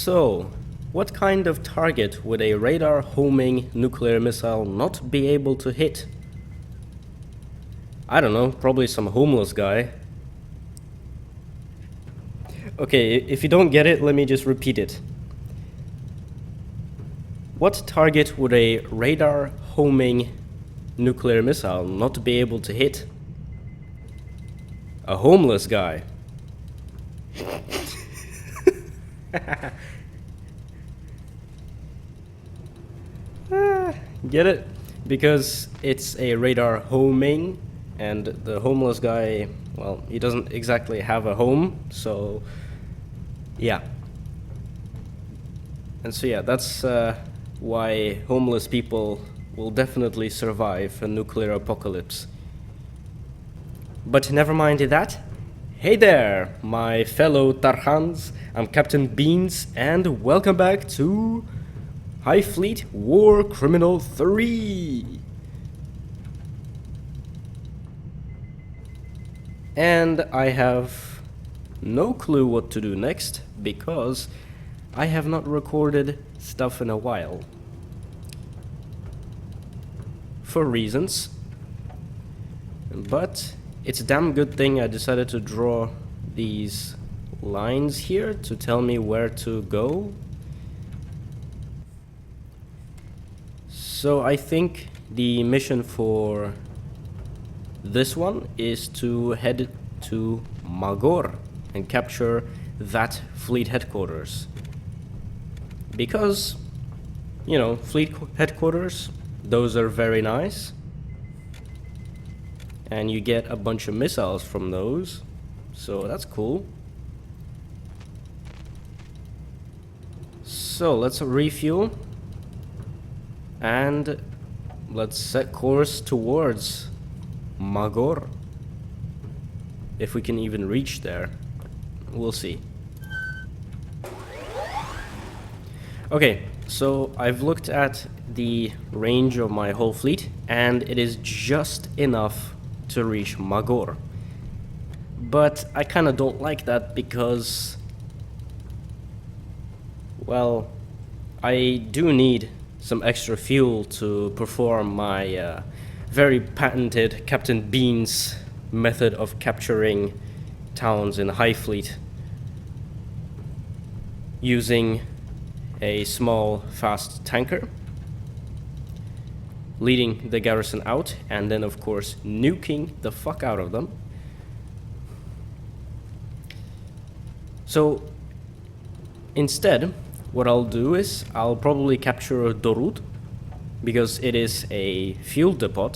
So, what kind of target would a radar homing nuclear missile not be able to hit? I don't know, probably some homeless guy. Okay, if you don't get it, let me just repeat it. What target would a radar homing nuclear missile not be able to hit? A homeless guy. Get it? Because it's a radar homing, and the homeless guy, well, he doesn't exactly have a home, so yeah. And so yeah, that's why homeless people will definitely survive a nuclear apocalypse. But never mind that. Hey there, my fellow Tarhans. I'm Captain Beans, and welcome back to HighFleet War Criminal 3. And I have no clue what to do next, because I have not recorded stuff in a while. For reasons. But it's a damn good thing I decided to draw these lines here to tell me where to go. So I think the mission for this one is to head to Magor and capture that fleet headquarters. Because, you know, fleet headquarters, those are very nice. And you get a bunch of missiles from those, so that's cool. So let's refuel and let's set course towards Magor. If we can even reach there, we'll see. Okay, so I've looked at the range of my whole fleet, and it is just enough to reach Magor. But I kind of don't like that because, well, I do need some extra fuel to perform my very patented Captain Beans method of capturing towns in HighFleet using a small fast tanker, leading the garrison out, and then of course nuking the fuck out of them. So instead, what I'll do is I'll probably capture Dorut, because it is a fuel depot.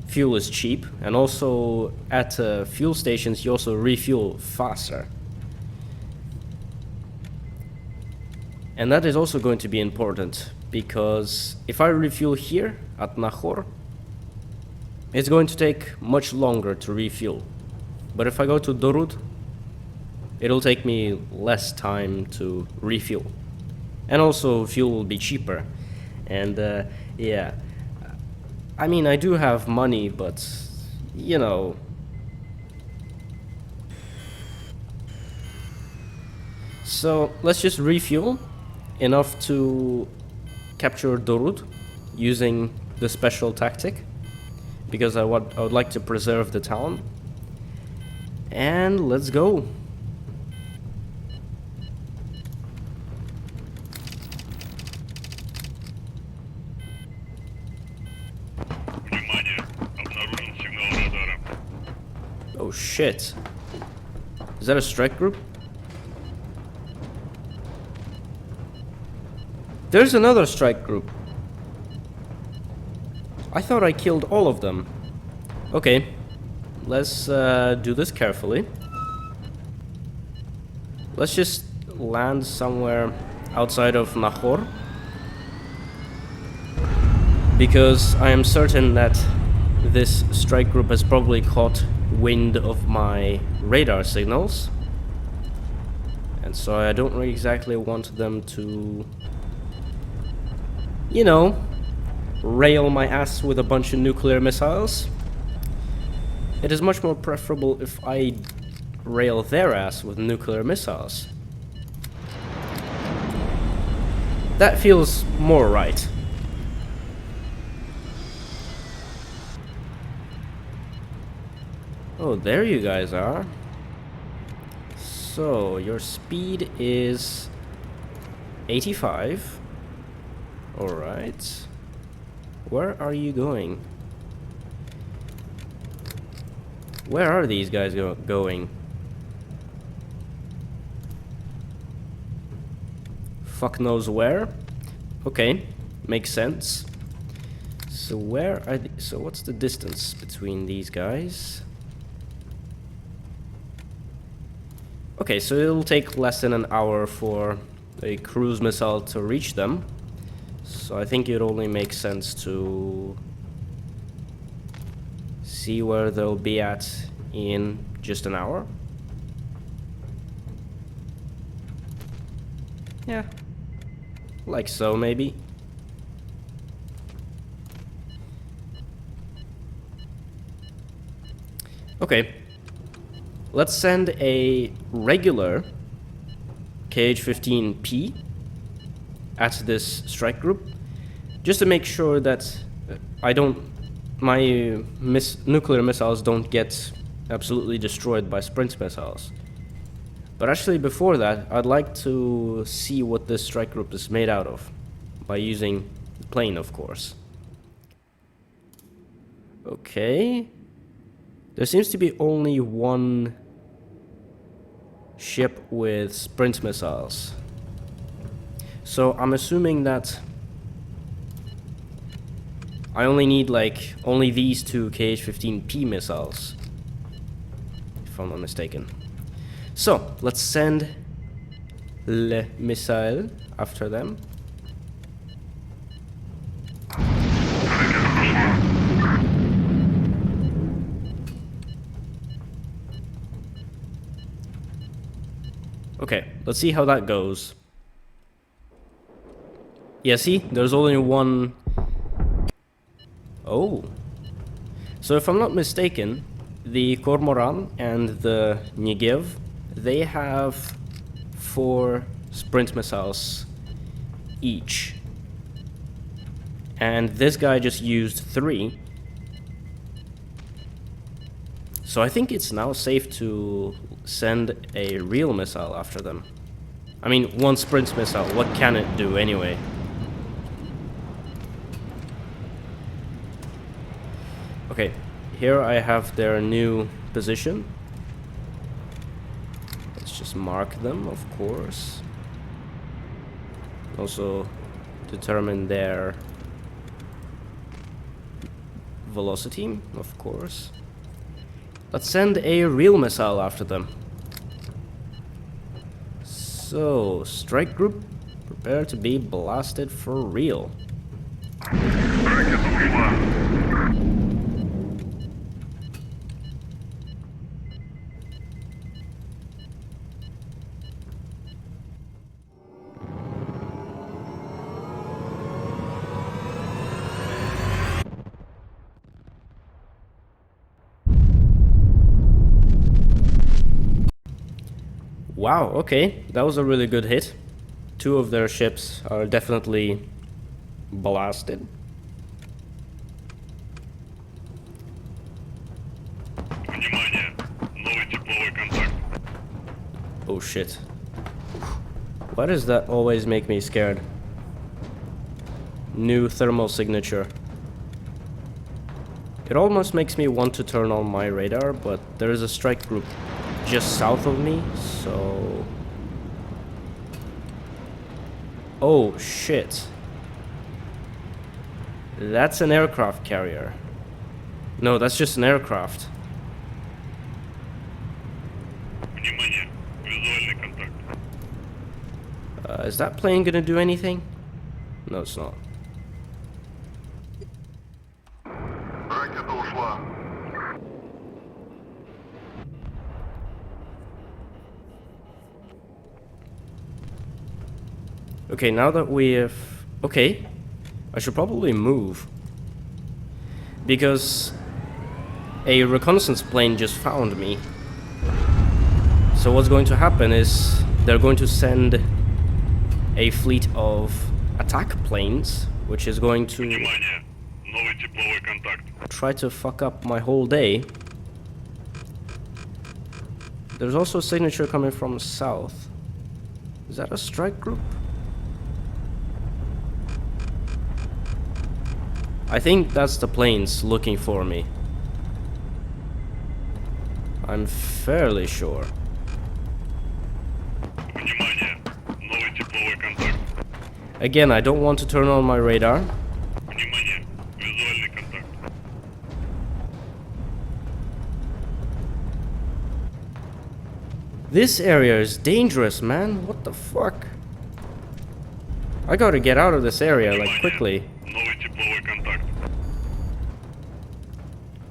Fuel is cheap, and also at fuel stations you also refuel faster. And that is also going to be important, because if I refuel here at Nahor, it's going to take much longer to refuel. But if I go to Dorut, it'll take me less time to refuel. And also fuel will be cheaper. And yeah, I mean, I do have money, but you know. So let's just refuel enough to capture Dorut using the special tactic, because I would like to preserve the town. And let's go. Oh shit. Is that a strike group? There's another strike group. I thought I killed all of them. Okay, let's do this carefully. Let's just land somewhere outside of Nahor, because I am certain that this strike group has probably caught wind of my radar signals, and so I don't really exactly want them to, you know, rail my ass with a bunch of nuclear missiles. It is much more preferable if I rail their ass with nuclear missiles. That feels more right. Oh, there you guys are. So, your speed is 85. Alright. Where are you going? Where are these guys going? Fuck knows where. Okay, makes sense. So where are so what's the distance between these guys? Okay, so it'll take less than an hour for a cruise missile to reach them. So I think it only makes sense to see where they'll be at in just an hour. Yeah, like so maybe. Okay, let's send a regular KH-15P at this strike group, just to make sure that my nuclear missiles don't get absolutely destroyed by sprint missiles. But actually before that, I'd like to see what this strike group is made out of, by using the plane, of course. Okay. There seems to be only one ship with sprint missiles. So I'm assuming that I only need like only these two KH-15P missiles, if I'm not mistaken. So let's send le missile after them. Okay, let's see how that goes. Yeah, see, there's only one. Oh. So if I'm not mistaken, the Cormoran and the Negev, they have 4 sprint missiles each. And this guy just used 3. So I think it's now safe to send a real missile after them. I mean, one sprint missile, what can it do anyway? Okay, here I have their new position. Let's just mark them, of course. Also determine their velocity, of course. Let's send a real missile after them. So, strike group, prepare to be blasted for real. Wow, okay, that was a really good hit. 2 of their ships are definitely blasted. Oh shit. Why does that always make me scared? New thermal signature. It almost makes me want to turn on my radar, but there is a strike group just south of me, so... Oh shit. That's an aircraft carrier. No, that's just an aircraft. Is that plane gonna do anything? No, it's not. Okay, now that we have... Okay, I should probably move. Because a reconnaissance plane just found me. So what's going to happen is they're going to send a fleet of attack planes, which is going to Внимание! Новый тепловой контакт. try to fuck up my whole day. There's also a signature coming from south. Is that a strike group? I think that's the planes looking for me. I'm fairly sure. Внимание! Новый тепловой контакт. Again, I don't want to turn on my radar. Внимание! Визуальный контакт. This area is dangerous, man. What the fuck? I gotta get out of this area, like, quickly. Новый тепловой контакт.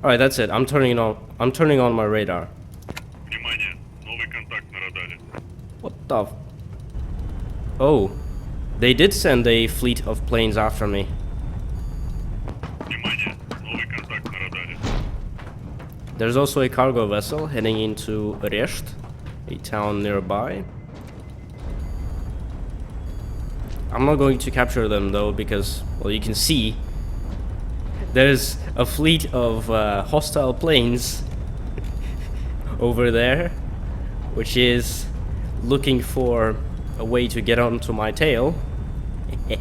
Alright, that's it. I'm turning on my radar. Внимание! Новый контакт на радаре. What the Oh. They did send a fleet of planes after me. Внимание! Новый контакт на радаре. There's also a cargo vessel heading into Resht, a town nearby. I'm not going to capture them though, because, well, you can see there's a fleet of hostile planes over there, which is looking for a way to get onto my tail.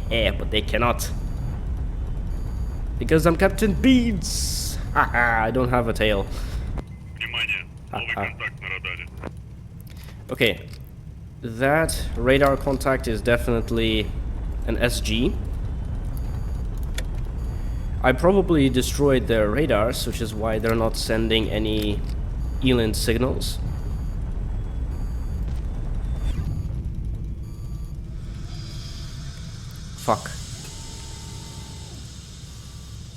But they cannot, because I'm Captain Beans. Haha, I don't have a tail. Внимание! Новый контакт на радаре. Okay, that radar contact is definitely an SG. I probably destroyed their radars, which is why they're not sending any ELINT signals. Fuck.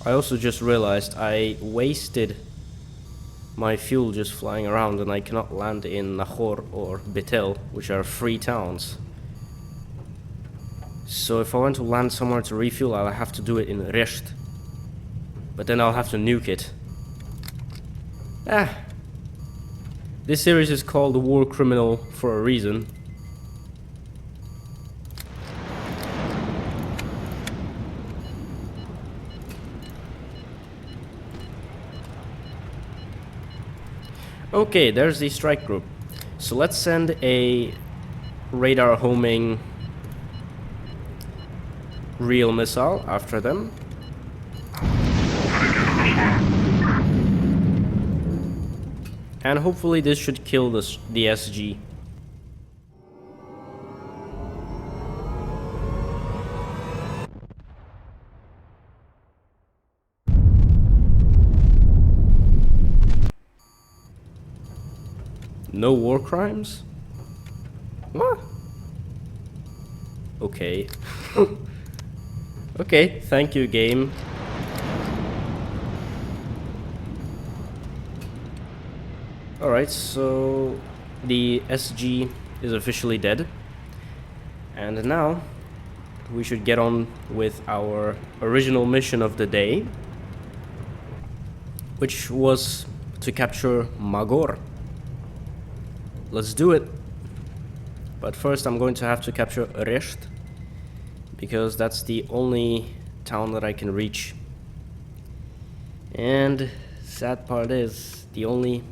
I also just realized I wasted my fuel just flying around, and I cannot land in Nahor or Betel, which are free towns. So if I want to land somewhere to refuel, I'll have to do it in Resht. But then I'll have to nuke it. This series is called War Criminal for a reason. Okay, there's the strike group. So let's send a radar homing real missile after them. And hopefully this should kill the SG. No war crimes? What? Okay. Okay, thank you, game. Alright, so the SG is officially dead. And now we should get on with our original mission of the day, which was to capture Magor. Let's do it. But first I'm going to have to capture Resht, because that's the only town that I can reach. And sad part is, the only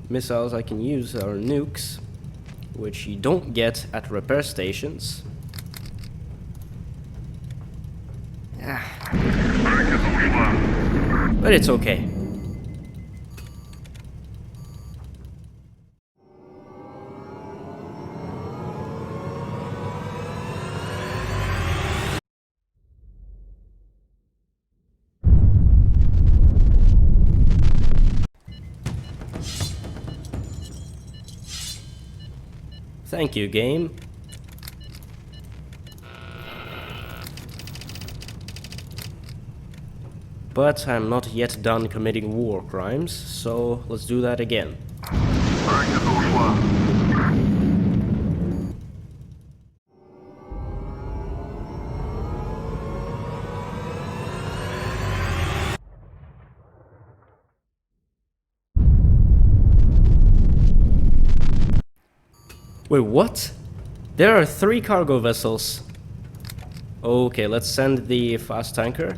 missiles I can use are nukes, which you don't get at repair stations. But it's okay. Thank you, game. But I'm not yet done committing war crimes, so let's do that again. Wait, what? There are 3 cargo vessels. Okay, let's send the fast tanker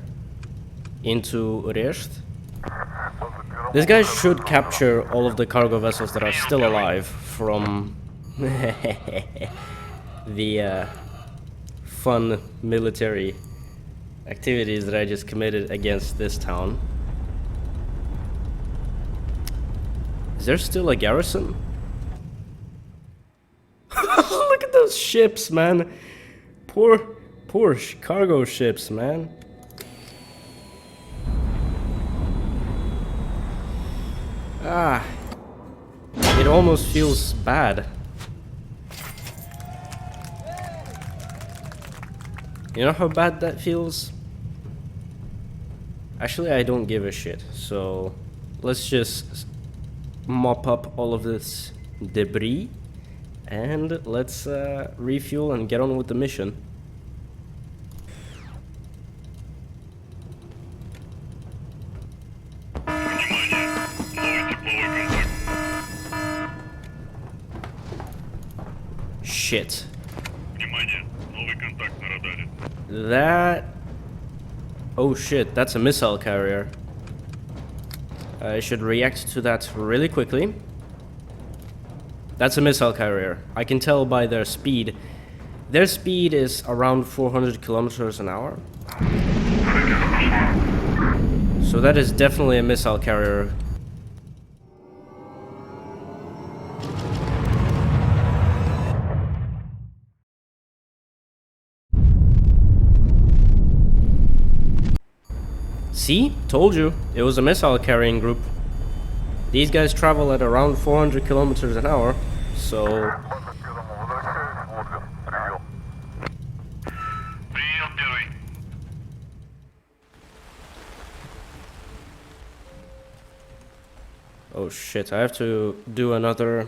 into Resht. This guy should capture all of the cargo vessels that are still alive from the fun military activities that I just committed against this town. Is there still a garrison? Look at those ships, man. Poor cargo ships, man. Ah, it almost feels bad. You know how bad that feels? Actually, I don't give a shit. So let's just mop up all of this debris and let's refuel and get on with the mission. Shit. Внимание, новый контакт на радаре. That... Oh shit, that's a missile carrier. I should react to that really quickly. That's a missile carrier. I can tell by their speed. Their speed is around 400 kilometers an hour. So that is definitely a missile carrier. See? Told you. It was a missile carrying group. These guys travel at around 400 kilometers an hour, so... Прием первый. Oh shit, I have to do another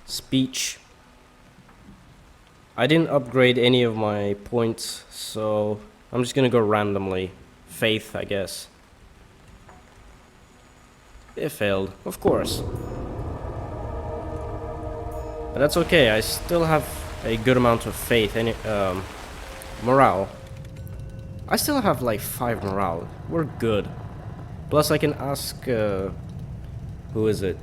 speech. I didn't upgrade any of my points, so I'm just gonna go randomly. Faith, I guess. It failed, of course. But that's okay, I still have a good amount of faith and morale. I still have like 5 morale. We're good. Plus I can ask, who is it?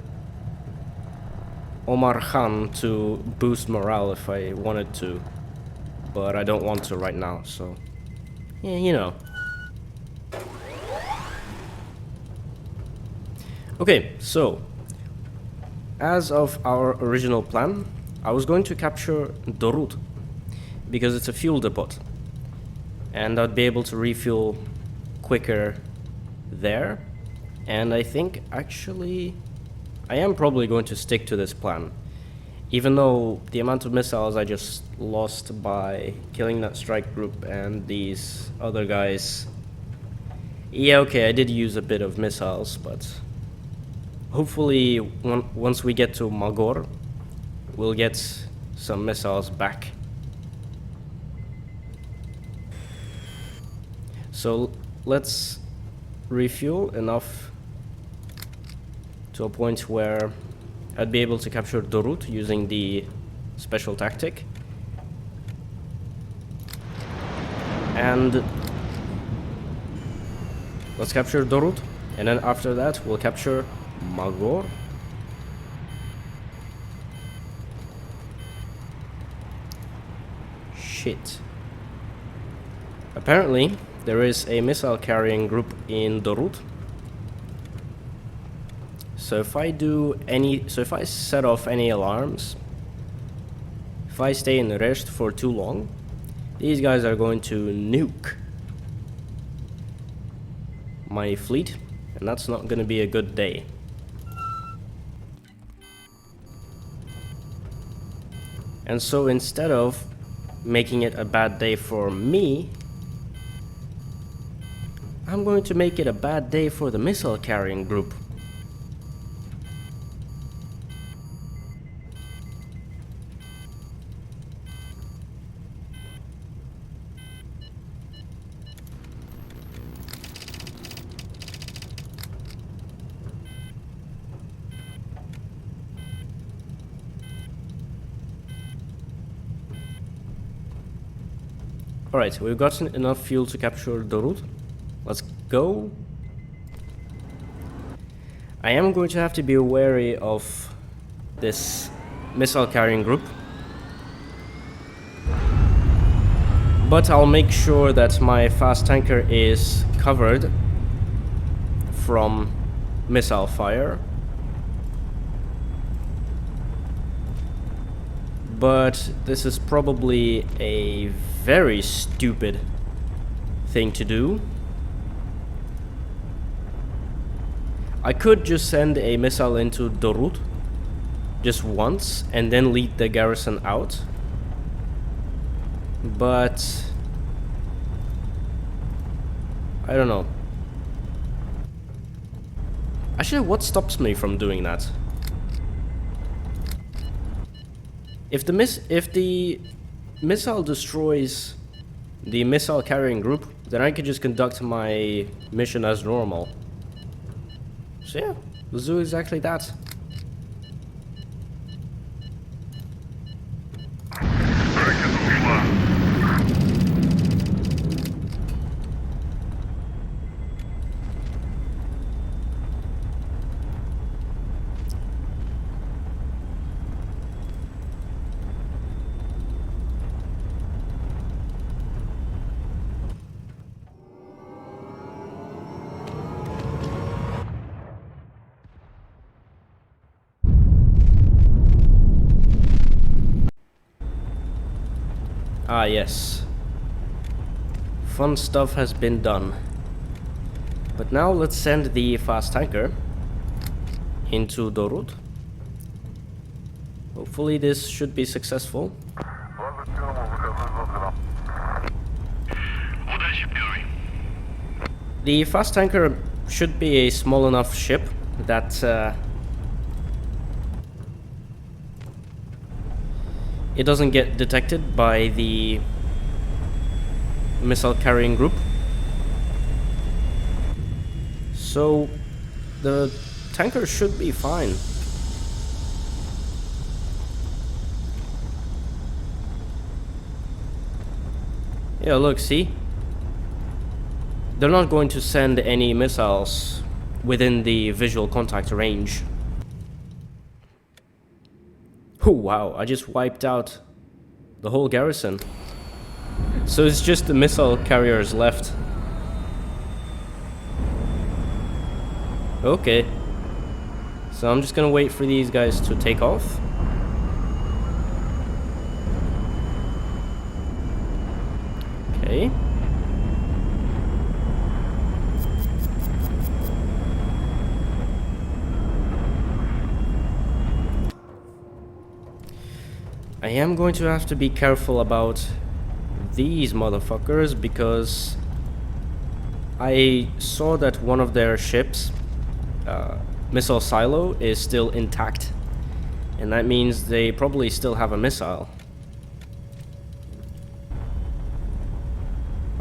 Omar Khan to boost morale if I wanted to. But I don't want to right now, so... Yeah, you know. Okay, so... As of our original plan, I was going to capture Dorut. Because it's a fuel depot. And I'd be able to refuel quicker there. And I think, actually... I am probably going to stick to this plan. Even though the amount of missiles I just lost by killing that strike group and these other guys... Yeah, okay, I did use a bit of missiles, but... Hopefully, once we get to Magor, we'll get some missiles back. So, let's refuel enough to a point where I'd be able to capture Dorut using the special tactic. And let's capture Dorut, and then after that we'll capture Magor. Shit. Apparently, there is a missile carrying group in Dorut. So if I set off any alarms, if I stay in Resht for too long, these guys are going to nuke my fleet, and that's not going to be a good day. And so instead of making it a bad day for me, I'm going to make it a bad day for the missile carrying group. Alright, we've gotten enough fuel to capture Dorut. Let's go. I am going to have to be wary of this missile carrying group. But I'll make sure that my fast tanker is covered from missile fire. But this is probably a very stupid thing to do. I could just send a missile into Dorut just once and then lead the garrison out. But I don't know. Actually, what stops me from doing that? If the missile destroys the missile carrying group, then I could just conduct my mission as normal. So yeah, let's do exactly that. Ah, yes. Fun stuff has been done. But now let's send the fast tanker into Dorut. Hopefully this should be successful. The fast tanker should be a small enough ship that it doesn't get detected by the missile carrying group. So the tanker should be fine. Yeah, look, see? They're not going to send any missiles within the visual contact range. Oh wow, I just wiped out the whole garrison. So it's just the missile carriers left. Okay. So I'm just gonna wait for these guys to take off. Okay. I am going to have to be careful about these motherfuckers because I saw that one of their ships, missile silo, is still intact, and that means they probably still have a missile.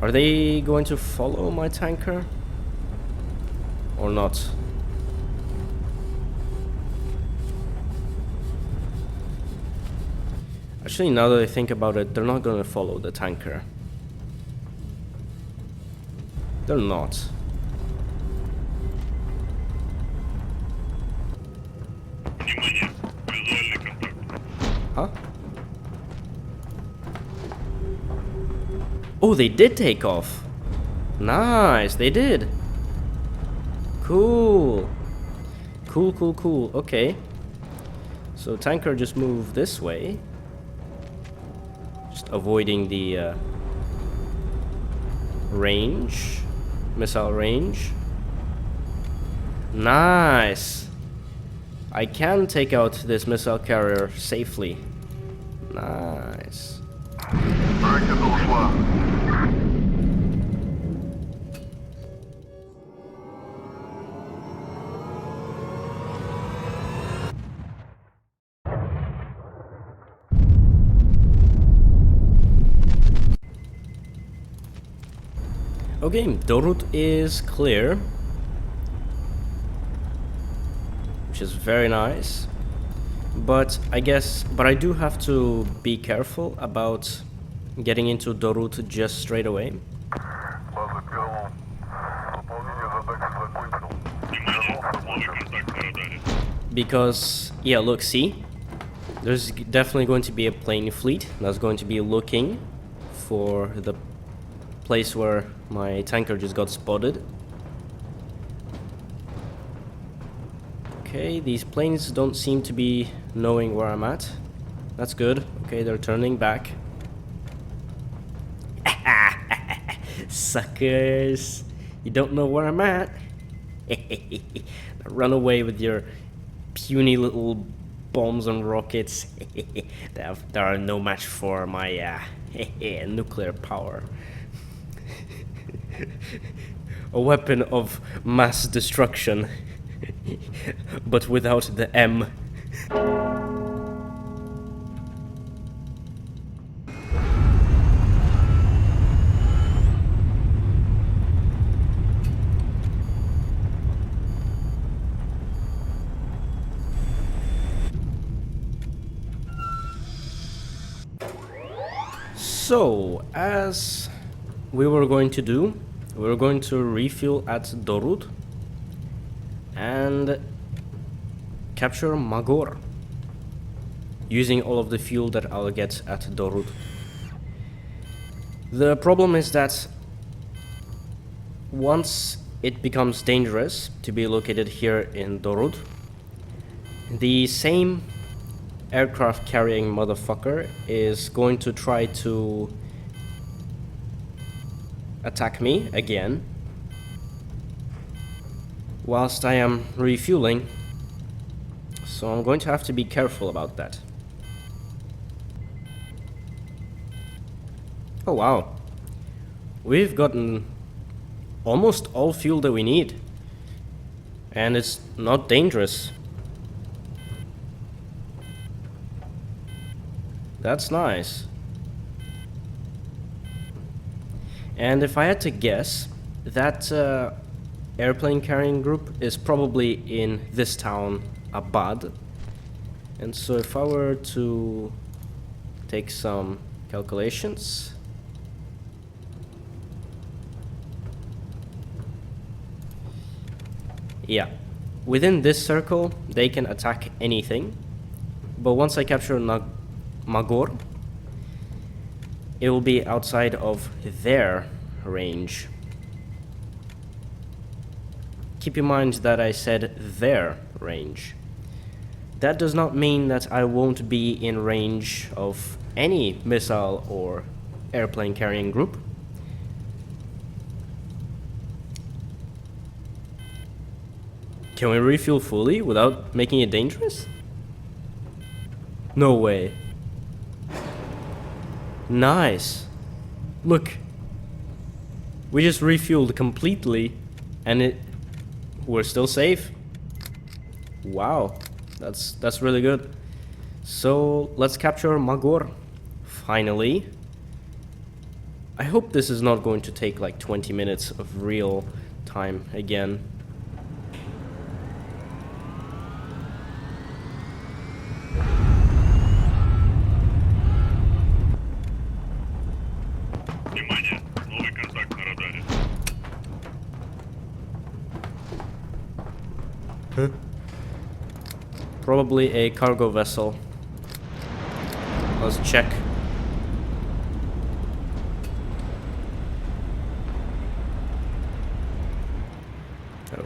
Are they going to follow my tanker or not? Actually, now that I think about it, they're not gonna follow the tanker. They're not. Huh? Oh, they did take off. Nice, they did. Cool. Cool, cool, cool. Okay. So tanker just moved this way. Just avoiding the range. Missile range. Nice. I can take out this missile carrier safely. Nice. Okay, Dorut is clear, which is very nice, but I do have to be careful about getting into Dorut just straight away. База первому. Выполнение задачи закончил. Внимание, новый контакт на радаре. Because, yeah, look, see? There's definitely going to be a plane fleet that's going to be looking for the place where my tanker just got spotted. Okay, these planes don't seem to be knowing where I'm at. That's good. Okay, they're turning back. Suckers! You don't know where I'm at? Run away with your puny little bombs and rockets. They are no match for my nuclear power. A weapon of mass destruction, but without the M. So, as we were going to do, we were going to refuel at Dorut and capture Magor using all of the fuel that I'll get at Dorut. The problem is that once it becomes dangerous to be located here in Dorut, the same aircraft carrying motherfucker is going to try to attack me again whilst I am refueling, so I'm going to have to be careful about that. Oh wow, we've gotten almost all fuel that we need, and it's not dangerous. That's nice. And if I had to guess, that airplane carrying group is probably in this town, Abad. And so if I were to take some calculations. Yeah, within this circle, they can attack anything. But once I capture Magor, it will be outside of their range. Keep in mind that I said their range. That does not mean that I won't be in range of any missile or airplane carrying group. Can we refuel fully without making it dangerous? No way. Nice. Look. We just refueled completely and we're still safe. Wow. That's really good. So let's capture Magor. Finally. I hope this is not going to take like 20 minutes of real time again. Внимание, новый контакт на радаре. Huh? Probably a cargo vessel. Let's check.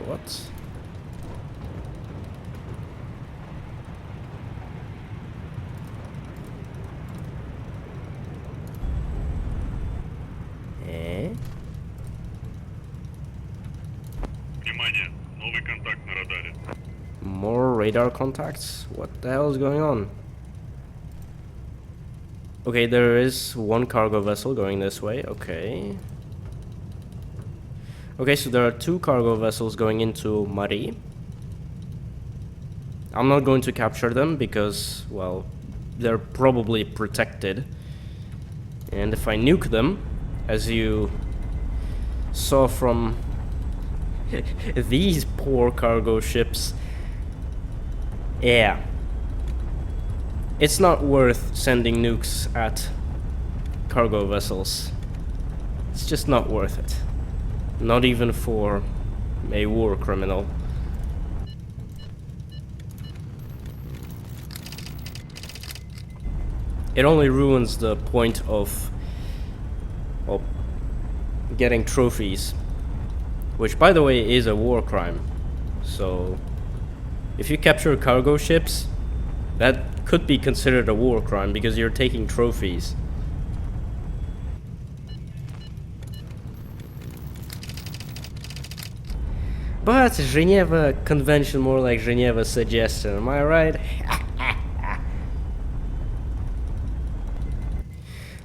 What? Внимание, новый контакт на радаре. More radar contacts? What the hell is going on? Okay, there is one cargo vessel going this way. Okay. Okay, so there are two cargo vessels going into Mari. I'm not going to capture them because, well, they're probably protected. And if I nuke them, as you saw from these poor cargo ships, yeah, it's not worth sending nukes at cargo vessels. It's just not worth it. Not even for a war criminal. It only ruins the point of getting trophies, which by the way is a war crime. So if you capture cargo ships, that could be considered a war crime because you're taking trophies. But Geneva Convention more like Geneva Suggestion, am I right?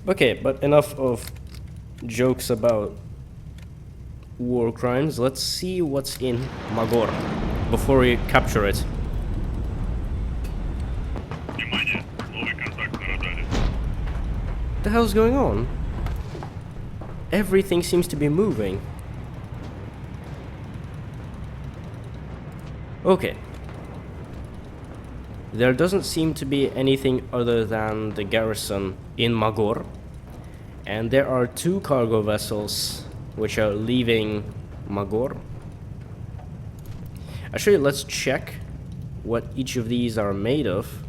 Okay, but enough of jokes about war crimes. Let's see what's in Magor before we capture it. What the hell's going on? Everything seems to be moving. Okay. There doesn't seem to be anything other than the garrison in Magor. And there are 2 cargo vessels which are leaving Magor. Actually, let's check what each of these are made of.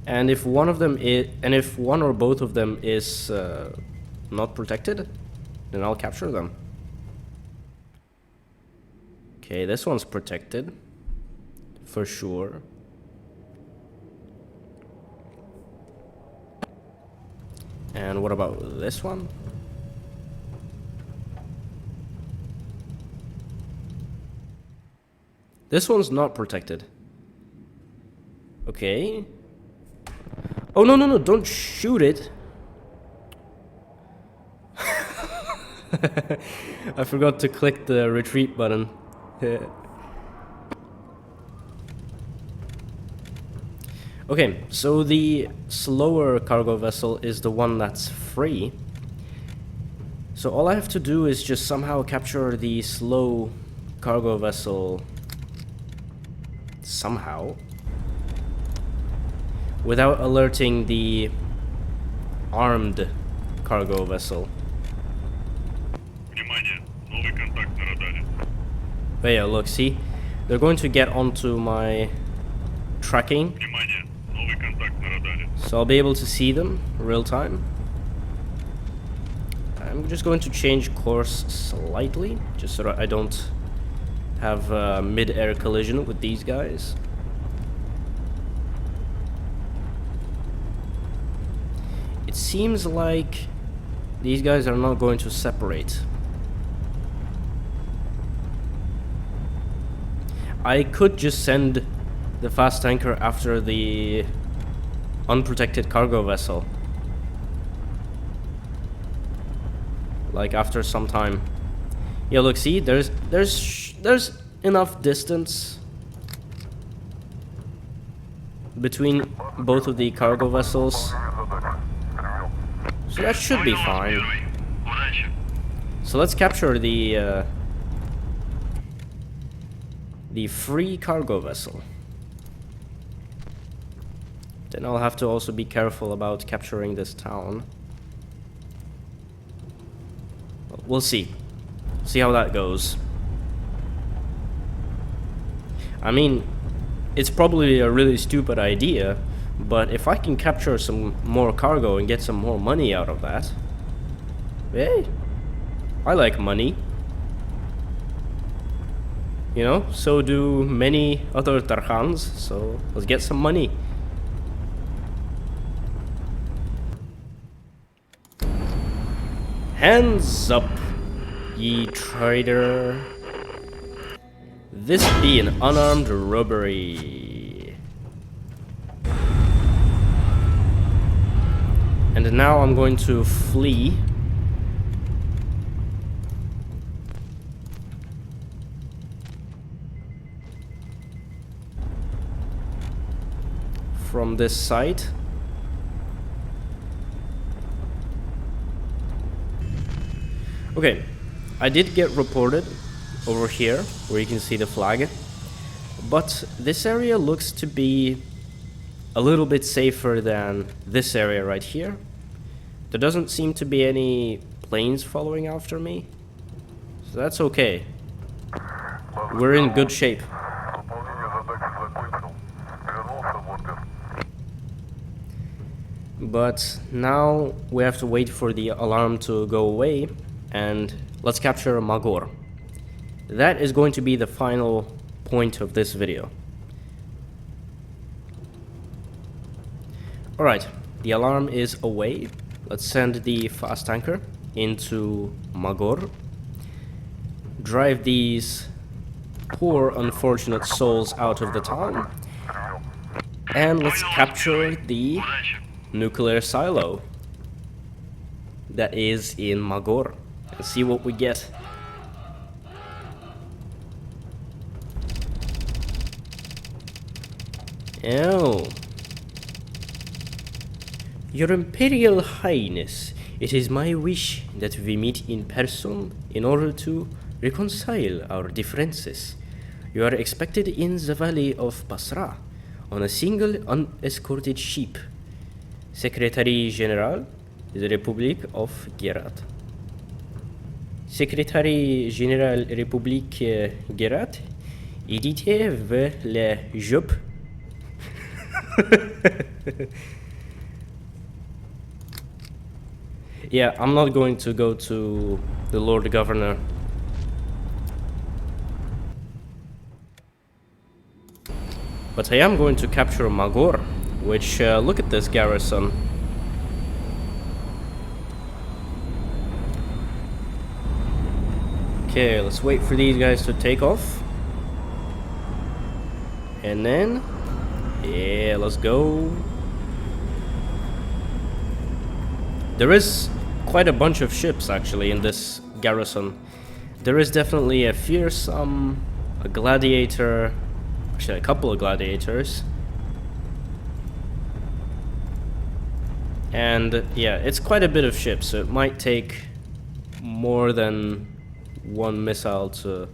And if one of them is, and if one or both of them is not protected, then I'll capture them. Okay, this one's protected for sure. And what about this one? This one's not protected. Okay. Oh, no, no, no, don't shoot it. I forgot to click the retreat button. Okay, so the slower cargo vessel is the one that's free. So all I have to do is just somehow capture the slow cargo vessel somehow without alerting the armed cargo vessel. But yeah, look, see? They're going to get onto my tracking. So I'll be able to see them real time. I'm just going to change course slightly, just so that I don't have a mid-air collision with these guys. It seems like these guys are not going to separate. I could just send the fast tanker after the unprotected cargo vessel. Like after some time. Yeah, look, see, there's enough distance between both of the cargo vessels. So that should be fine. So let's capture the free cargo vessel. Then I'll have to also be careful about capturing this town. We'll see. See how that goes. I mean, it's probably a really stupid idea, but if I can capture some more cargo and get some more money out of that, hey, I like money. You know, so do many other Tarkhans, so let's get some money. Hands up, ye traitor. This be an unarmed robbery. And now I'm going to flee. From this site. Okay, I did get reported over here, where you can see the flag, but this area looks to be a little bit safer than this area right here. There doesn't seem to be any planes following after me, so that's okay. We're in good shape. Выполнение задачи закончил. Вернулся в лагерь. But now we have to wait for the alarm to go away, and let's capture Magor. That is going to be the final point of this video. Alright, the alarm is away. Let's send the fast tanker into Magor. Drive these poor unfortunate souls out of the town. And let's capture the nuclear silo that is in Magor and see what we get. Oh. Your Imperial Highness, it is my wish that we meet in person in order to reconcile our differences. You are expected in the valley of Basra on a single unescorted ship. Secretary General, the Republic of Gerat. Secretary General République Gerat, édité vers le job. Yeah, I'm not going to go to the Lord Governor. But I am going to capture Magor, which, look at this garrison. Okay, let's wait for these guys to take off. And then, yeah, let's go. There is quite a bunch of ships actually in this garrison. There is definitely a fearsome, a gladiator, actually a couple of gladiators. And yeah, it's quite a bit of ships, so it might take more than one missile to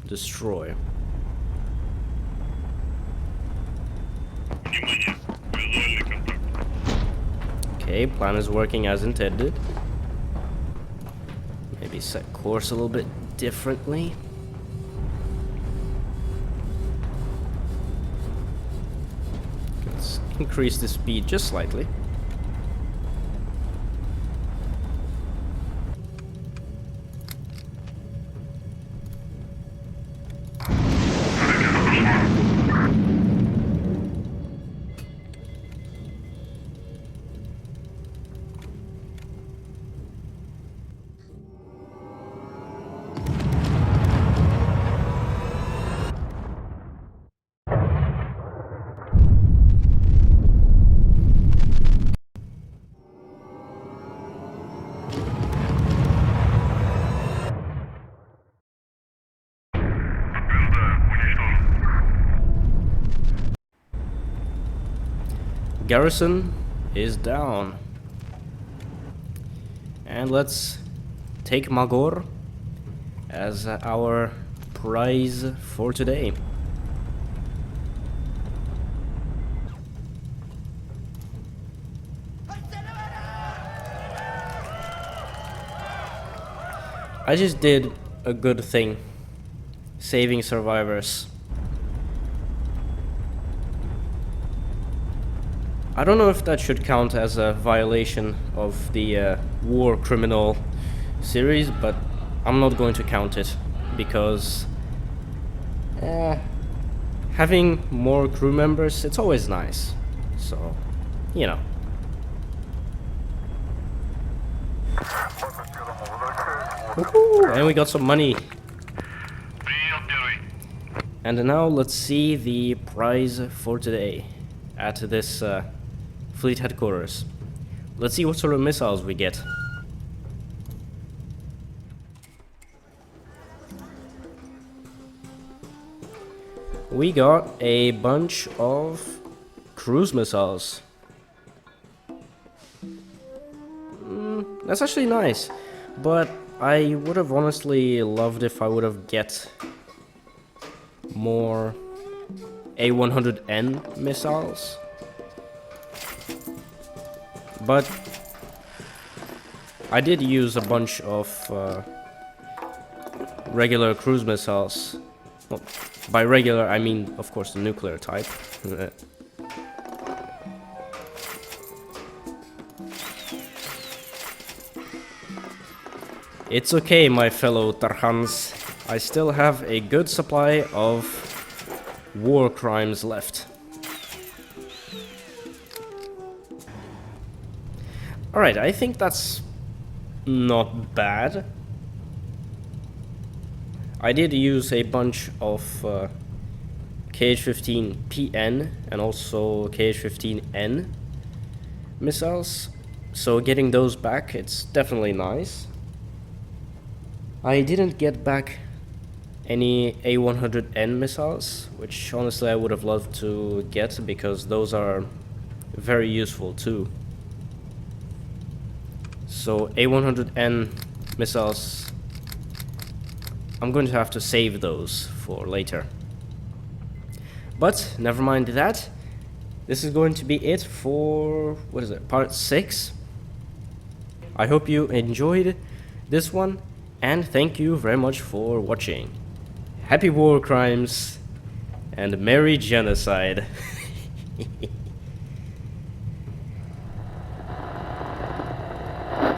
destroy. Okay, plan is working as intended. Maybe set course a little bit differently. Let's increase the speed just slightly. Garrison is down. And let's take Magor as our prize for today. I just did a good thing, saving survivors. I don't know if that should count as a violation of the war criminal series, but I'm not going to count it because having more crew members, it's always nice. So, you know. Woohoo! And we got some money. And now let's see the prize for today at this fleet headquarters. Let's see what sort of missiles we get. We got a bunch of cruise missiles. That's actually nice, but I would have honestly loved if I would have get more A100N missiles. But I did use a bunch of regular cruise missiles. Well, by regular, I mean, of course, the nuclear type. It's okay, my fellow Tarhans. I still have a good supply of war crimes left. Alright, I think that's not bad. I did use a bunch of KH-15PN and also KH-15N missiles, so getting those back, it's definitely nice. I didn't get back any A100N missiles, which honestly I would have loved to get because those are very useful too. So A100N missiles, I'm going to have to save those for later. But never mind that. This is going to be it for, what is it, part 6. I hope you enjoyed this one, and thank you very much for watching. Happy war crimes and merry genocide.